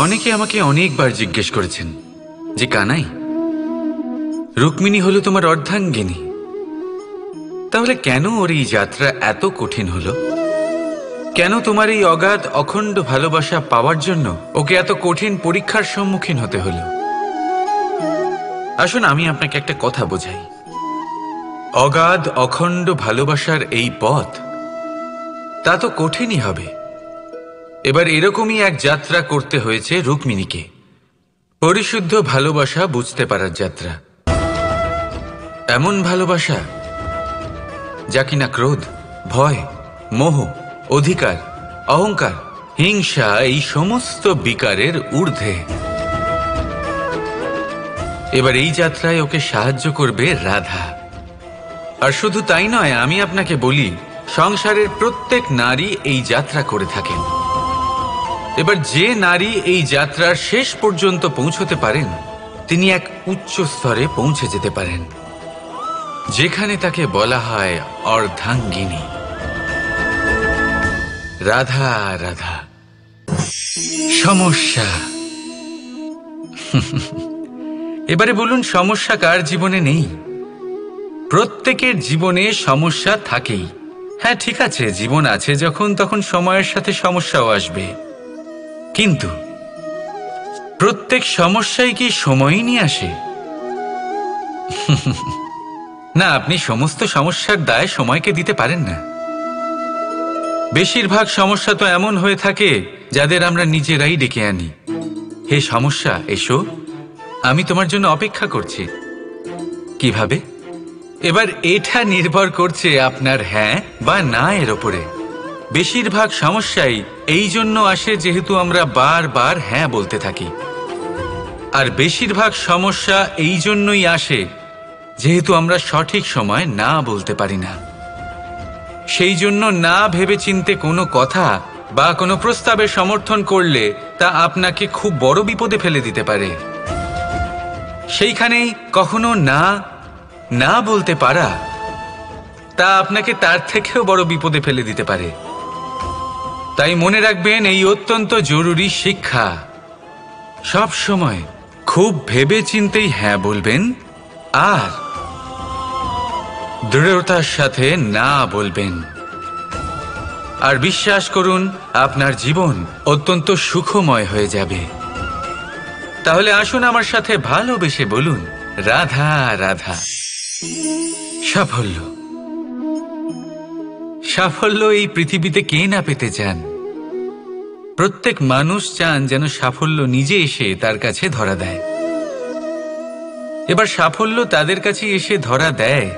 অনেকে আমাকে অনেকবার জিজ্ঞেস করেছেন যে কানাই, রুক্মিণী হলো তোমার অর্ধাঙ্গিনী, তাহলে কেন ওর এই যাত্রা এত কঠিন হলো? কেন তোমার এই অগাধ অখণ্ড ভালোবাসা পাওয়ার জন্য ওকে এত কঠিন পরীক্ষার সম্মুখীন হতে হলো? আসুন আমি আপনাকে একটা কথা বোঝাই। অগাধ অখণ্ড ভালোবাসার এই পথ তা তো কঠিনই হবে। এবার এরকমই এক যাত্রা করতে হয়েছে রুক্মিণীকে, পরিশুদ্ধ ভালোবাসা বুঝতে পারার যাত্রা। এমন ভালোবাসা যা কিনা ক্রোধ, ভয়, মোহ, অধিকার, অহংকার, হিংসা এই সমস্ত বিকারের ঊর্ধ্বে। এবার এই যাত্রায় ওকে সাহায্য করবে রাধা। আর শুধু তাই নয়, আমি আপনাকে বলি, সংসারের প্রত্যেক নারী এই যাত্রা করে থাকেন। এবার যে নারী এই যাত্রার শেষ পর্যন্ত পৌঁছতে পারেন, তিনি এক উচ্চ স্তরে পৌঁছে যেতে পারেন, যেখানে তাকে বলা হয় অর্ধাঙ্গিনী। রাধা রাধা। সমস্যা। এবারে বলুন, সমস্যা কার জীবনে নেই? প্রত্যেকের জীবনে সমস্যা থাকেই। হ্যাঁ ঠিক আছে, জীবন আছে যখন, তখন সময়ের সাথে সমস্যাও আসবে। কিন্তু প্রত্যেক সমস্যাই কি সময়ই নিয়ে আসে? না, আপনি সমস্ত সমস্যার দায় সময়কে দিতে পারেন না। বেশিরভাগ সমস্যা তো এমন হয়ে থাকে যাদের আমরা নিজেরাই ডেকে আনি। হে সমস্যা, এসো, আমি তোমার জন্য অপেক্ষা করছি। কিভাবে? এবার এটা নির্ভর করছে আপনার হ্যাঁ বা না এর ওপরে। বেশিরভাগ সমস্যাই এই জন্য আসে যেহেতু আমরা বারবার হ্যাঁ বলতে থাকি, আর বেশিরভাগ সমস্যা এই জন্যই আসে যেহেতু আমরা সঠিক সময় না বলতে পারি না। সেই জন্য না ভেবে চিন্তে কোনো কথা বা কোনো প্রস্তাবের সমর্থন করলে তা আপনাকে খুব বড় বিপদে ফেলে দিতে পারে। সেইখানেই কখনো না না বলতে পারা তা আপনাকে তার থেকেও বড় বিপদে ফেলে দিতে পারে। তাই মনে রাখবেন এই অত্যন্ত জরুরি শিক্ষা, সব সময় খুব ভেবে চিন্তেই হ্যাঁ বলবেন আর দৃঢ়তার সাথে না বলবেন। আর বিশ্বাস করুন, আপনার জীবন অত্যন্ত সুখময় হয়ে যাবে। তাহলে আসুন আমার সাথে ভালোবেসে বলুন, রাধা রাধা। সাফল্য। সাফল্য এই পৃথিবীতে কে না পেতে চান? প্রত্যেক মানুষ চান যেন সাফল্য নিজে এসে তার কাছে ধরা দেয়। এবার সাফল্য তাদের কাছে এসে ধরা দেয়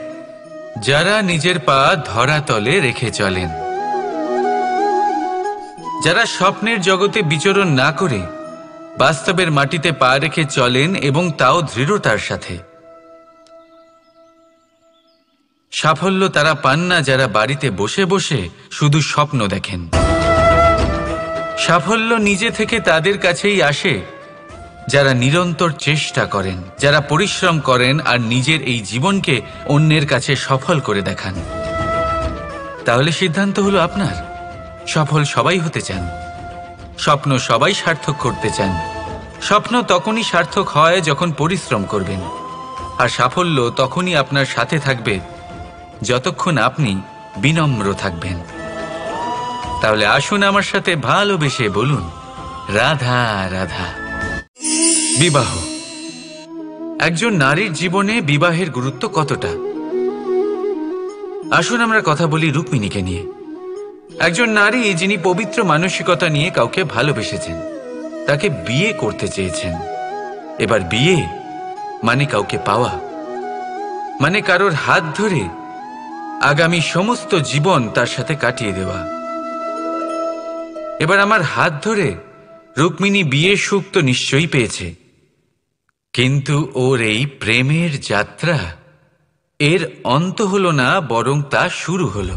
যারা নিজের পা ধরাতলে রেখে চলেন, যারা স্বপ্নের জগতে বিচরণ না করে বাস্তবের মাটিতে পা রেখে চলেন এবং তাও দৃঢ়তার সাথে। সাফল্য তারা পান না যারা বাড়িতে বসে বসে শুধু স্বপ্ন দেখেন। সাফল্য নিজে থেকে তাদের কাছেই আসে যারা নিরন্তর চেষ্টা করেন, যারা পরিশ্রম করেন আর নিজের এই জীবনকে অন্যের কাছে সফল করে দেখান। তাহলে সিদ্ধান্ত হলো আপনার। সফল সবাই হতে চান, স্বপ্ন সবাই সার্থক করতে চান। স্বপ্ন তখনই সার্থক হয় যখন পরিশ্রম করবেন, আর সাফল্য তখনই আপনার সাথে থাকবে যতক্ষণ আপনি বিনম্র থাকবেন। তাহলে আসুন আমার সাথে ভালোবেসে বলুন, রাধা রাধা। বিবাহ। একজন নারীর জীবনে বিবাহের গুরুত্ব কতটা? আসুন আমরা কথা বলি রুক্মিণীকে নিয়ে। একজন নারী যিনি পবিত্র মানসিকতা নিয়ে কাউকে ভালোবেসেছেন, তাকে বিয়ে করতে চেয়েছেন। এবার বিয়ে মানে কাউকে পাওয়া, মানে কারোর হাত ধরে আগামী সমস্ত জীবন তার সাথে কাটিয়ে দেওয়া। এবার আমার হাত ধরে রুক্মিণী বিয়ের সুখ তো নিশ্চয়ই পেয়েছে, কিন্তু ওর এই প্রেমের যাত্রা এর অন্ত হলো না, বরং তা শুরু হলো।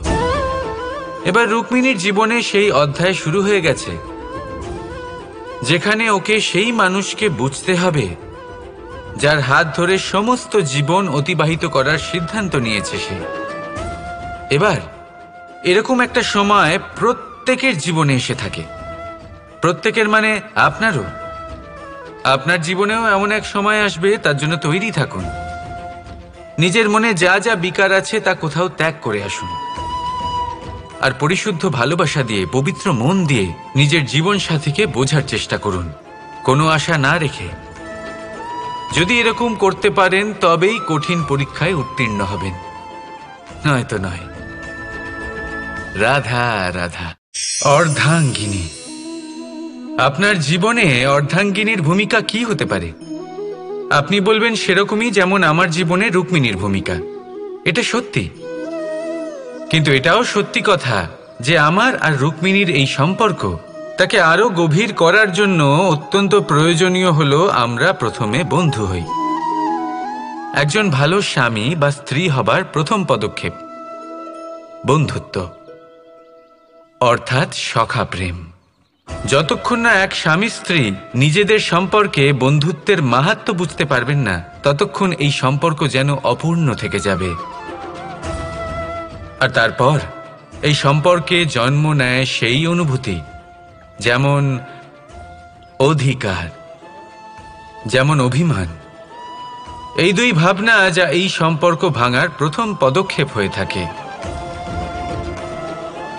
এবার রুক্মিণীর জীবনে সেই অধ্যায় শুরু হয়ে গেছে যেখানে ওকে সেই মানুষকে বুঝতে হবে যার হাত ধরে সমস্ত জীবন অতিবাহিত করার সিদ্ধান্ত নিয়েছে সে। এবার এরকম একটা সময় প্রত্যেকের জীবনে এসে থাকে প্রত্যেকের মানে আপনারও। আপনার জীবনেও এমন এক সময় আসবে, তার জন্য তৈরি থাকুন। নিজের মনে যা যা বিকার আছে তা কোথাও ত্যাগ করে আসুন, আর পরিশুদ্ধ ভালোবাসা দিয়ে, পবিত্র মন দিয়ে নিজের জীবন সাথীকে বোঝার চেষ্টা করুন, কোনো আশা না রেখে। যদি এরকম করতে পারেন তবেই কঠিন পরীক্ষায় উত্তীর্ণ হবেন, নয়তো নয়। রাধা রাধা। অর্ধাঙ্গিনী। আপনার জীবনে অর্ধাঙ্গিনীর ভূমিকা কি হতে পারে? আপনি বলবেন সেরকমই যেমন আমার জীবনে রুক্মিণীর ভূমিকা। এটা সত্যি, কিন্তু এটাও সত্যি কথা যে আমার আর রুক্মিণীর এই সম্পর্ক, তাকে আরো গভীর করার জন্য অত্যন্ত প্রয়োজনীয় হলো আমরা প্রথমে বন্ধু হই। একজন ভালো স্বামী বা স্ত্রী হবার প্রথম পদক্ষেপ বন্ধুত্ব, অর্থাৎ সখা প্রেম। যতক্ষণ না এক স্বামী স্ত্রী নিজেদের সম্পর্কে বন্ধুত্বের মাহাত্ম্য বুঝতে পারবেন না, ততক্ষণ এই সম্পর্ক যেন অপূর্ণ থেকে যাবে। আর তারপর এই সম্পর্কে জন্ম নেয় সেই অনুভূতি, যেমন অধিকার, যেমন অভিমান। এই দুই ভাবনা যা এই সম্পর্ক ভাঙার প্রথম পদক্ষেপ হয়ে থাকে।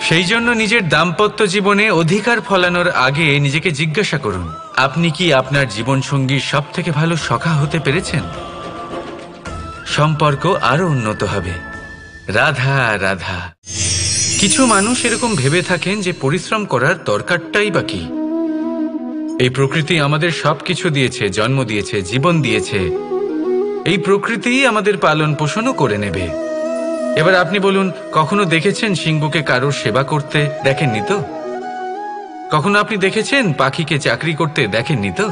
সেই জন্য নিজের দাম্পত্য জীবনে অধিকার ফলানোর আগে নিজেকে জিজ্ঞাসা করুন, আপনি কি আপনার জীবনসঙ্গীর সব থেকে ভালো সখা হতে পেরেছেন? সম্পর্ক আরো উন্নত হবে। রাধা রাধা। কিছু মানুষ এরকম ভেবে থাকেন যে পরিশ্রম করার দরকারটাই বা কি? এই প্রকৃতি আমাদের সবকিছু দিয়েছে, জন্ম দিয়েছে, জীবন দিয়েছে। এই প্রকৃতি আমাদের পালন পোষণও করে নেবে। এবার আপনি বলুন, কখনো দেখেছেন সিংহকে কারোর সেবা করতে? দেখেননি তো? কখনো আপনি দেখেছেন পাখিকে চাকরি করতে? দেখেননি তো?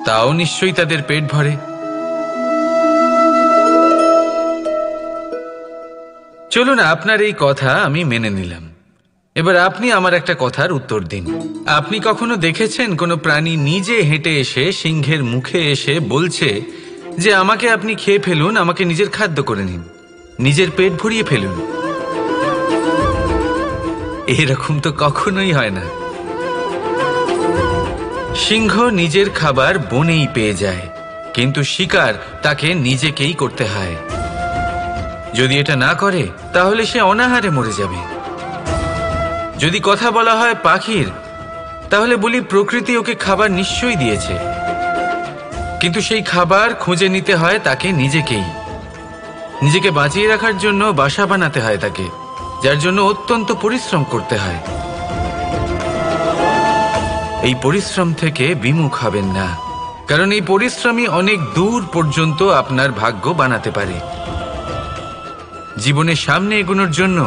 তাও নিশ্চয়ই তাদের পেট ভরে। চলুন, আপনার এই কথা আমি মেনে নিলাম। এবার আপনি আমার একটা কথার উত্তর দিন। আপনি কখনো দেখেছেন কোনো প্রাণী নিজে হেঁটে এসে সিংহের মুখে এসে বলছে যে আমাকে আপনি খেয়ে ফেলুন, আমাকে নিজের খাদ্য করে নিন, নিজের পেট ভরিয়ে ফেলুন? এরকম তো কখনোই হয় না। সিংহ নিজের খাবার বনেই পেয়ে যায়, কিন্তু শিকার তাকে নিজেকেই করতে হয়। যদি এটা না করে তাহলে সে অনাহারে মরে যাবে। যদি কথা বলা হয় পাখির, তাহলে বলি প্রকৃতি ওকে খাবার নিশ্চয়ই দিয়েছে, কিন্তু সেই খাবার খুঁজে নিতে হয় তাকে নিজেকেই। নিজেকে বাঁচিয়ে রাখার জন্য বাসা বানাতে হয় তাকে, যার জন্য অত্যন্ত পরিশ্রম করতে হয়। এই পরিশ্রম থেকে বিমুখ হবেন না, কারণ এই পরিশ্রমই অনেক দূর পর্যন্ত আপনার ভাগ্য বানাতে পারে। জীবনের সামনে এগোনোর জন্য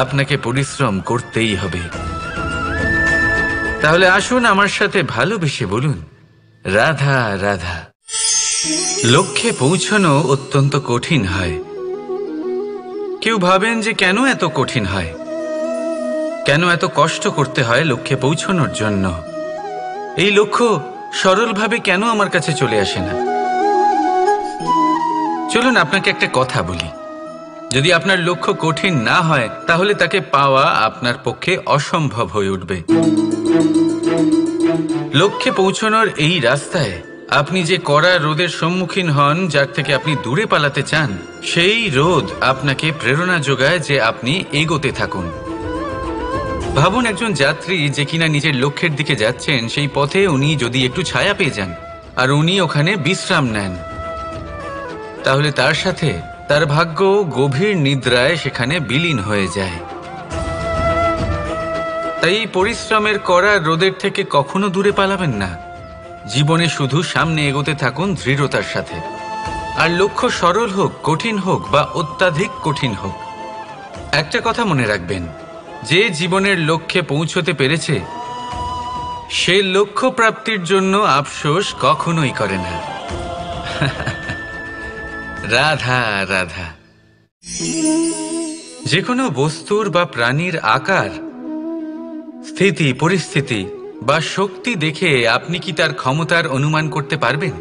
আপনাকে পরিশ্রম করতেই হবে। তাহলে আসুন আমার সাথে ভালোবেসে বলুন, রাধা রাধা। লক্ষ্যে পৌঁছানো অত্যন্ত কঠিন হয়। কেউ ভাবেন যে কেন এত কঠিন হয়, কেন এত কষ্ট করতে হয় লক্ষ্যে পৌঁছানোর জন্য? এই লক্ষ্য সরলভাবে কেন আমার কাছে চলে আসে না? চলুন আপনাকে একটা কথা বলি, যদি আপনার লক্ষ্য কঠিন না হয় তাহলে তাকে পাওয়া আপনার পক্ষে অসম্ভব হয়ে উঠবে। লক্ষ্যে পৌঁছানোর এই রাস্তায় আপনি যে কড়া রোদের সম্মুখীন হন, যার থেকে আপনি দূরে পালাতে চান, সেই রোদ আপনাকে প্রেরণা যোগায় যে আপনি এগোতে থাকুন। ভাবুন, একজন যাত্রী যে কিনা নিজের লক্ষ্যের দিকে যাচ্ছেন, সেই পথে উনি যদি একটু ছায়া পেয়ে যান আর উনি ওখানে বিশ্রাম নেন, তাহলে তার সাথে তার ভাগ্য গভীর নিদ্রায় সেখানে বিলীন হয়ে যায়। তাই পরিশ্রমের করা রোদের থেকে কখনো দূরে পালাবেন না। জীবনে শুধু সামনে এগোতে থাকুন দৃঢ়তার সাথে। আর লক্ষ্য সরল হোক, কঠিন হোক বা অত্যাধিক কঠিন হোক, একটা কথা মনে রাখবেন, যে জীবনের লক্ষ্যে পৌঁছতে পেরেছে সে লক্ষ্য প্রাপ্তির জন্য আফসোস কখনোই করে না। রাধা রাধা। যে কোনো বস্তুর বা প্রাণীর আকার, স্থিতি, পরিস্থিতি বা শক্তি দেখে আপনি কি তার ক্ষমতার অনুমান করতে পারবেন?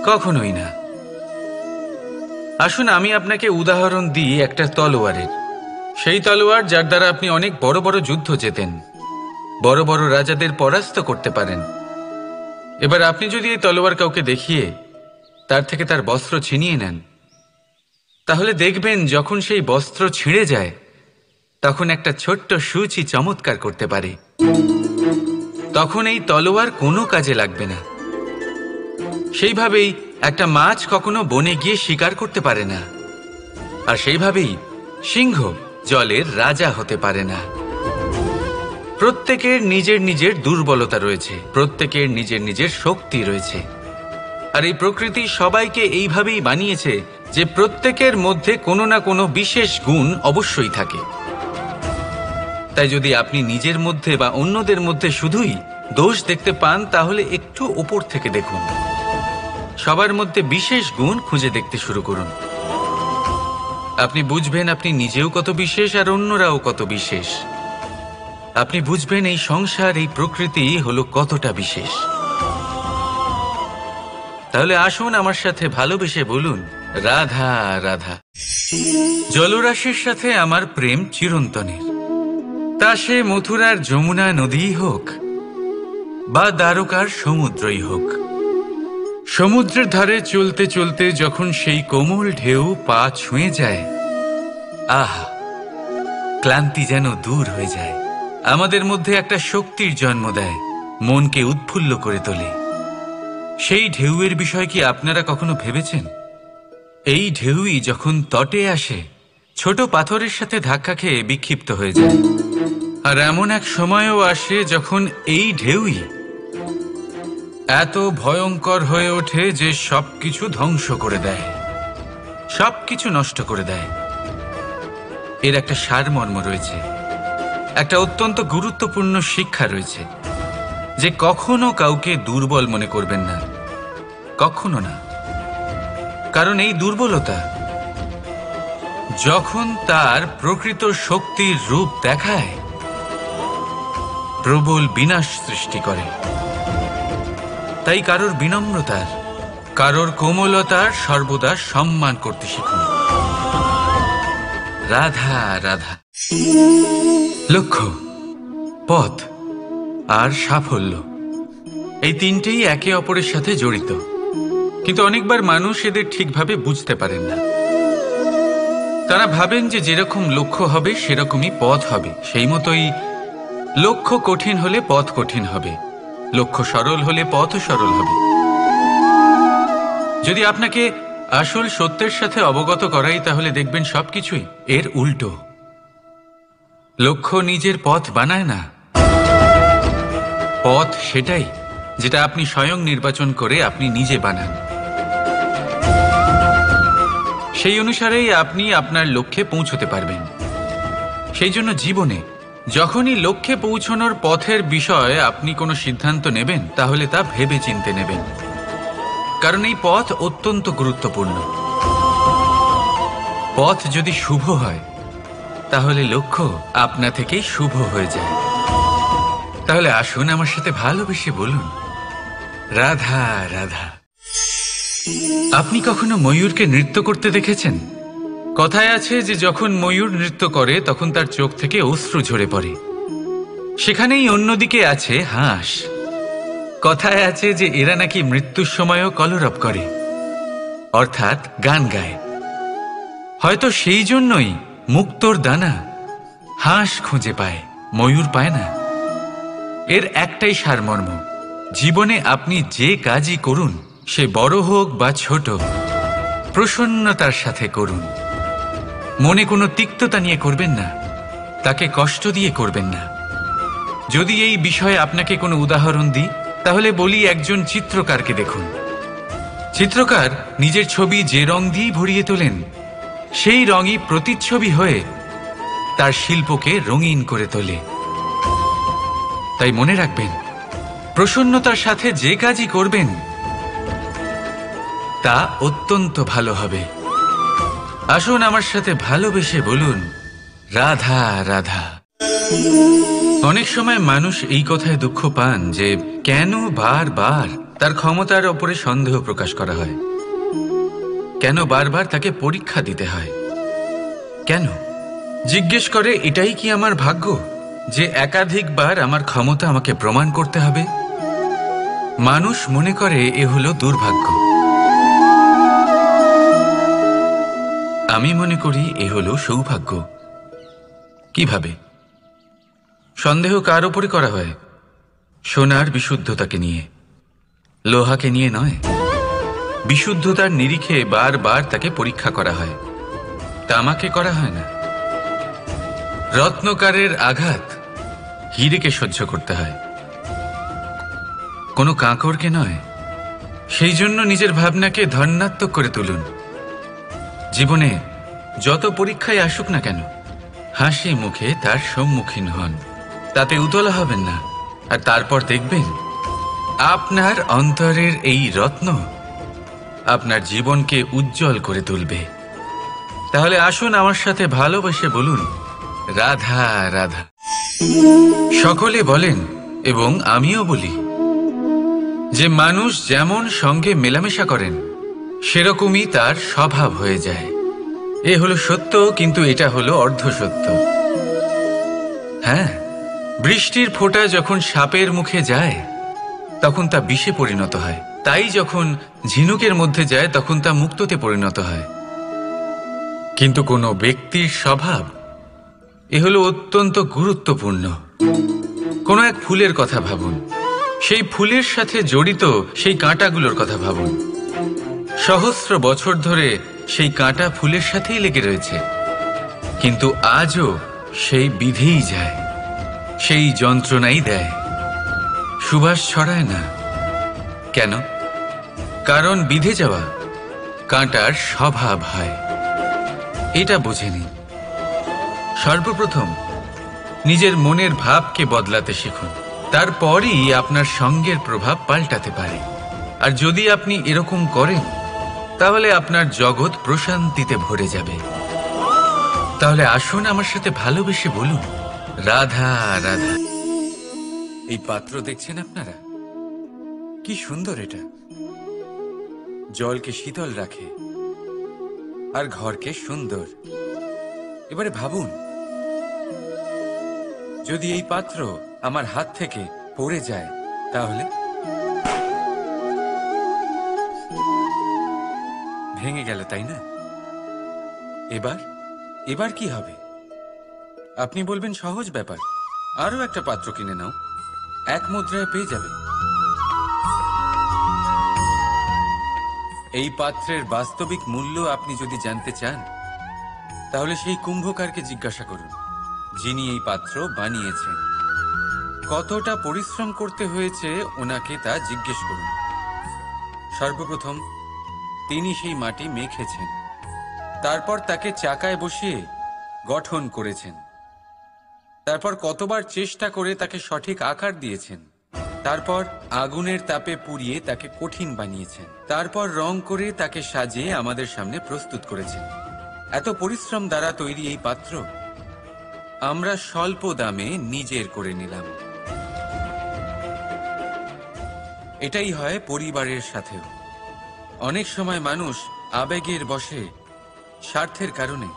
কখনোই না। আসুন আমি আপনাকে উদাহরণ দিই একটা তলোয়ারের। সেই তলোয়ার যার দ্বারা আপনি অনেক বড় বড় যুদ্ধ জেতেন, বড় বড় রাজাদের পরাস্ত করতে পারেন। এবার আপনি যদি এই তলোয়ার কাউকে দেখিয়ে তার থেকে তার বস্ত্র ছিনিয়ে নেন, তাহলে দেখবেন যখন সেই বস্ত্র ছিঁড়ে যায় তখন একটা ছোট্ট সূচি চমৎকার করতে পারে। তখন এই তলোয়ার কোনো কাজে লাগবে না। সেইভাবেই একটা মাছ কখনো বনে গিয়ে শিকার করতে পারে না, আর সেইভাবেই সিংহ জলের রাজা হতে পারে না। প্রত্যেকের নিজের নিজের দুর্বলতা রয়েছে, প্রত্যেকের নিজের নিজের শক্তি রয়েছে, আর এই প্রকৃতি সবাইকে এইভাবেই বানিয়েছে যে প্রত্যেকের মধ্যে কোনো না কোনো বিশেষ গুণ অবশ্যই থাকে। তাই যদি আপনি নিজের মধ্যে বা অন্যদের মধ্যে শুধুই দোষ দেখতে পান, তাহলে একটু উপর থেকে দেখুন, সবার মধ্যে বিশেষ গুণ খুঁজে দেখতে শুরু করুন। আপনি বুঝবেন আপনি নিজেও কত বিশেষ আর অন্যরাও কত বিশেষ। আপনি বুঝবেন এই সংসার, এই প্রকৃতি হলো কতটা বিশেষ। তাহলে আসুন আমার সাথে ভালোবেসে বলুন, রাধা রাধা। জলরাশির সাথে আমার প্রেম চিরন্তনের, তা সে মথুরার যমুনা নদীই হোক বা দ্বারকার সমুদ্রই হোক। সমুদ্রের ধারে চলতে চলতে যখন সেই কোমল ঢেউ পা ছুঁয়ে যায়, আহা, ক্লান্তি যেন দূর হয়ে যায়। আমাদের মধ্যে একটা শক্তির জন্ম দেয়, মনকে উৎফুল্ল করে তোলে। সেই ঢেউয়ের বিষয় কি আপনারা কখনো ভেবেছেন? এই ঢেউই যখন তটে আসে, ছোট পাথরের সাথে ধাক্কা খেয়ে বিক্ষিপ্ত হয়ে যায়। আর এমন এক সময়ও আসে যখন এই ঢেউই এত ভয়ঙ্কর হয়ে ওঠে যে সবকিছু ধ্বংস করে দেয়, সবকিছু নষ্ট করে দেয়। এর একটা সারমর্ম রয়েছে, একটা অত্যন্ত গুরুত্বপূর্ণ শিক্ষা রয়েছে, যে কখনো কাউকে দুর্বল মনে করবেন না, কখনো না। কারণ এই দুর্বলতা যখন তার প্রকৃত শক্তির রূপ দেখায়, প্রবল বিনাশ সৃষ্টি করে। তাই কারোর বিনম্রতার, কারোর কোমলতার সর্বদা সম্মান করতে শিখুন। রাধা রাধা। লক্ষ্য, পথ আর সাফল্য, এই তিনটেই একে অপরের সাথে জড়িত, কিন্তু অনেকবার মানুষ এদের ঠিকভাবে বুঝতে পারেন না। তারা ভাবেন যে যেরকম লক্ষ্য হবে সেরকমই পথ হবে, সেই মতোই লক্ষ্য কঠিন হলে পথ কঠিন হবে, লক্ষ্য সরল হলে পথও সরল হবে। যদি আপনাকে আসল সত্যের সাথে অবগত করাই, তাহলে দেখবেন সবকিছুই এর উল্টো। লক্ষ্য নিজের পথ বানায় না, পথ সেটাই যেটা আপনি স্বয়ং নির্বাচন করে আপনি নিজে বানান। সেই অনুসারেই আপনি আপনার লক্ষ্যে পৌঁছতে পারবেন। সেই জন্য জীবনে যখনই লক্ষ্যে পৌঁছানোর পথের বিষয়ে আপনি কোনো সিদ্ধান্ত নেবেন, তাহলে তা ভেবে চিন্তে নেবেন, কারণ এই পথ অত্যন্ত গুরুত্বপূর্ণ। পথ যদি শুভ হয়, তাহলে লক্ষ্য আপনা থেকেই শুভ হয়ে যায়। তাহলে আসুন আমার সাথে ভালোবেসে বলুন, রাধা রাধা। আপনি কখনো ময়ূরকে নৃত্য করতে দেখেছেন? কথায় আছে যে যখন ময়ূর নৃত্য করে তখন তার চোখ থেকে অশ্রু ঝরে পড়ে। সেখানেই অন্যদিকে আছে হাঁস। কথায় আছে যে এরা নাকি মৃত্যুর সময়ও কলরব করে, অর্থাৎ গান গায়। হয়তো সেই জন্যই মুক্তোর দানা হাঁস খুঁজে পায়, ময়ূর পায় না। এর একটাই সারমর্ম, জীবনে আপনি যে কাজই করুন, সে বড় হোক বা ছোট, প্রসন্নতার সাথে করুন। মনে কোনো তিক্ততা নিয়ে করবেন না, তাকে কষ্ট দিয়ে করবেন না। যদি এই বিষয়ে আপনাকে কোনো উদাহরণ দিই, তাহলে বলি একজন চিত্রকারকে দেখুন। চিত্রকার নিজের ছবি যে রং দিয়েই ভরিয়ে তোলেন, সেই রঙই প্রতিচ্ছবি হয়ে তার শিল্পকে রঙিন করে তোলে। তাই মনে রাখবেন, প্রসন্নতার সাথে যে কাজই করবেন তা অত্যন্ত ভালো হবে। আসুন আমার সাথে ভালোবেসে বলুন, রাধা রাধা। অনেক সময় মানুষ এই কথায় দুঃখ পান যে কেন বারবার তার ক্ষমতার ওপরে সন্দেহ প্রকাশ করা হয়, কেন বারবার তাকে পরীক্ষা দিতে হয়, কেন? জিজ্ঞেস করে এটাই কি আমার ভাগ্য যে একাধিকবার আমার ক্ষমতা আমাকে প্রমাণ করতে হবে? মানুষ মনে করে এ হলো দুর্ভাগ্য। আমি মনে করি এ হলো সৌভাগ্য। কিভাবে? সন্দেহ কার উপরে করা হয়? সোনার বিশুদ্ধতাকে নিয়ে, লোহাকে নিয়ে নয়। বিশুদ্ধতার নিরিখে বারবার তাকে পরীক্ষা করা হয়, তামাকে করা হয় না। রত্নকারের আঘাত হীরেকে সহ্য করতে হয়, কোনো কাঁকরকে নয়। সেই জন্য নিজের ভাবনাকে ধন্যাত্মক করে তুলুন। জীবনে যত পরীক্ষায় আসুক না কেন, হাসি মুখে তার সম্মুখীন হন, তাতে উতলা হবেন না। আর তারপর দেখবেন আপনার অন্তরের এই রত্ন আপনার জীবনকে উজ্জ্বল করে তুলবে। তাহলে আসুন আমার সাথে ভালোবেসে বলুন, রাধা রাধা। সকলে বলেন এবং আমিও বলি যে মানুষ যেমন সঙ্গে মেলামেশা করেন সেরকমই তার স্বভাব হয়ে যায়। এ হলো সত্য, কিন্তু এটা হলো অর্ধ সত্য। হ্যাঁ, বৃষ্টির ফোঁটা যখন সাপের মুখে যায় তখন তা বিষে পরিণত হয়, তাই যখন ঝিনুকের মধ্যে যায় তখন তা মুক্তোতে পরিণত হয়। কিন্তু কোনো ব্যক্তির স্বভাব এ হলো অত্যন্ত গুরুত্বপূর্ণ। কোনো এক ফুলের কথা ভাবুন, সেই ফুলের সাথে জড়িত সেই কাঁটাগুলোর কথা ভাবুন। সহস্র বছর ধরে সেই কাঁটা ফুলের সাথেই লেগে রয়েছে, কিন্তু আজও সেই বিধেই যায়, সেই যন্ত্রণাই দেয়, সুবাস ছড়ায় না। কেন? কারণ বিধে যাওয়া কাঁটার স্বভাব হয়। এটা বুঝেনি। সর্বপ্রথম নিজের মনের ভাবকে বদলাতে শিখুন, তারপরই আপনার সঙ্গের প্রভাব পাল্টাতে পারে। আর যদি আপনি এরকম করেন তাহলে আপনার জগৎ প্রশান্তিতে ভরে যাবে। তাহলে আসুন আমার সাথে ভালোবেসে বলুন, রাধা রাধা। এই পাত্র দেখছেন আপনারা, কি সুন্দর এটা। জলকে শীতল রাখে আর ঘরকে সুন্দর। এবারে ভাবুন, যদি এই পাত্র আমার হাত থেকে পড়ে যায় তাহলে ভেঙে গেল, তাই না? এবার কি হবে? আপনি বলবেন সহজ ব্যাপার, আরো একটা পাত্র কিনে নাও, এক মুদ্রায় পেয়ে যাবে। এই পাত্রের বাস্তবিক মূল্য আপনি যদি জানতে চান তাহলে সেই কুম্ভকারকে জিজ্ঞাসা করুন, যিনি এই পাত্র বানিয়েছেন। কতটা পরিশ্রম করতে হয়েছে ওনাকে তা জিজ্ঞেস করুন। সর্বপ্রথম তিনি সেই মাটি মেখেছেন, তারপর তাকে চাকায় বসিয়ে গঠন করেছেন, তারপর কতবার চেষ্টা করে তাকে সঠিক আকার দিয়েছেন, তারপর আগুনের তাপে পুড়িয়ে তাকে কঠিন বানিয়েছেন, তারপর রং করে তাকে সাজিয়ে আমাদের সামনে প্রস্তুত করেছেন। এত পরিশ্রম দ্বারা তৈরি এই পাত্র আমরা স্বল্প দামে নিজের করে নিলাম। এটাই হয় পরিবারের সাথেও। অনেক সময় মানুষ আবেগের বশে, স্বার্থের কারণে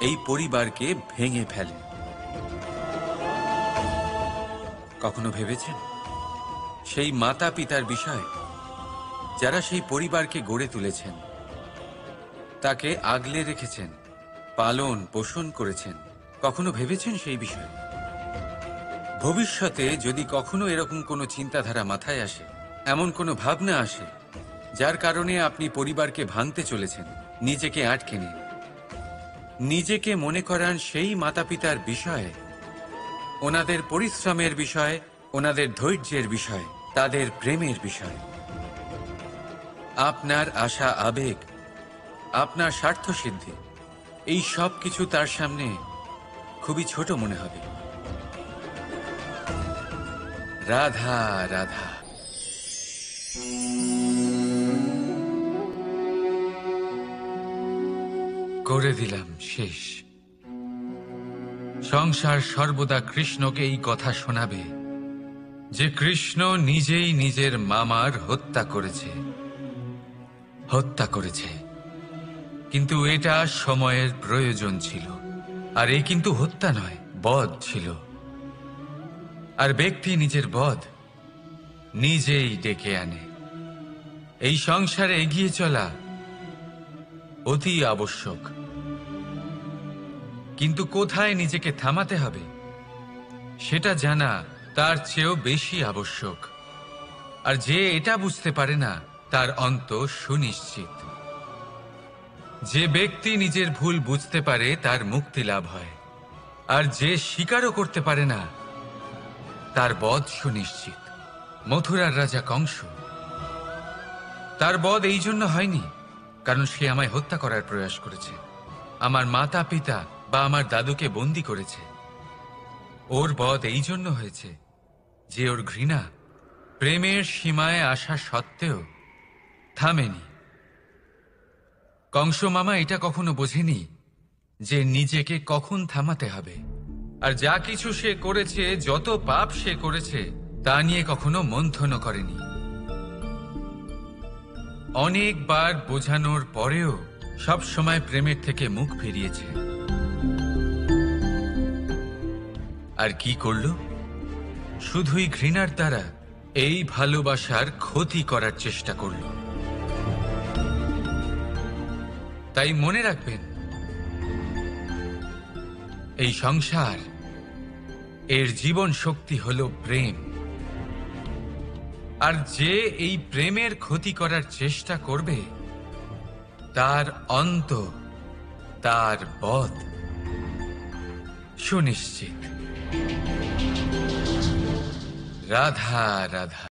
এই পরিবারকে ভেঙে ফেলে। কখনো ভেবেছেন সেই মাতা পিতার বিষয় যারা সেই পরিবারকে গড়ে তুলেছেন, তাকে আগলে রেখেছেন, পালন পোষণ করেছেন? কখনো ভেবেছেন সেই বিষয়ে? ভবিষ্যতে যদি কখনো এরকম কোনো চিন্তাধারা মাথায় আসে, এমন কোনো ভাবনা আসে যার কারণে আপনি পরিবারকে ভাঙতে চলেছেন, নিজেকে আটকে নিন। নিজেকে মনে করান সেই মাতা পিতার বিষয়ে, ওনাদের পরিশ্রমের বিষয়, ওনাদের ধৈর্যের বিষয়, তাদের প্রেমের বিষয়। আপনার আশা আবেগ, আপনার স্বার্থসিদ্ধি, এই সব কিছু তার সামনে খুবই ছোট মনে হবে। রাধা রাধা। করে দিলাম শেষ। সংসার সর্বদা কৃষ্ণকে এই কথা শোনাবে যে কৃষ্ণ নিজেই নিজের মামার হত্যা করেছে। কিন্তু এটা সময়ের প্রয়োজন ছিল। আর এই কিন্তু হত্যা নয়, বধ ছিল। আর ব্যক্তি নিজের বধ নিজেই ডেকে আনে। এই সংসারে এগিয়ে চলা অতি আবশ্যক, কিন্তু কোথায় নিজেকে থামাতে হবে সেটা জানা তার চেয়েও বেশি আবশ্যক। আর যে এটা বুঝতে পারে না তার অন্ত সুনিশ্চিত। যে ব্যক্তি নিজের ভুল বুঝতে পারে তার মুক্তি লাভ হয়, আর যে স্বীকারও করতে পারে না তার বধ সুনিশ্চিত। মথুরার রাজা কংস, তার বধ এই জন্য হয়নি কারণ সে আমায় হত্যা করার প্রয়াস করেছে, আমার মাতা পিতা বা আমার দাদুকে বন্দী করেছে। ওর বধ এই জন্য হয়েছে যে ওর ঘৃণা প্রেমের সীমায় আসা সত্ত্বেও থামেনি। কংস মামা এটা কখনো বোঝেনি যে নিজেকে কখন থামাতে হবে। আর যা কিছু সে করেছে, যত পাপ সে করেছে, তা নিয়ে কখনো মন্থনও করেনি। অনেকবার বোঝানোর পরেও সব সময় প্রেমের থেকে মুখ ফিরিয়েছে। আর কি করল? শুধুই ঘৃণার দ্বারা এই ভালোবাসার ক্ষতি করার চেষ্টা করল। তাই মনে রাখবেন, এই সংসার, এর জীবন শক্তি হল প্রেম। আর যে এই প্রেমের ক্ষতি করার চেষ্টা করবে তার অন্ত, তার বধ সুনিশ্চিত। রাধা রাধা।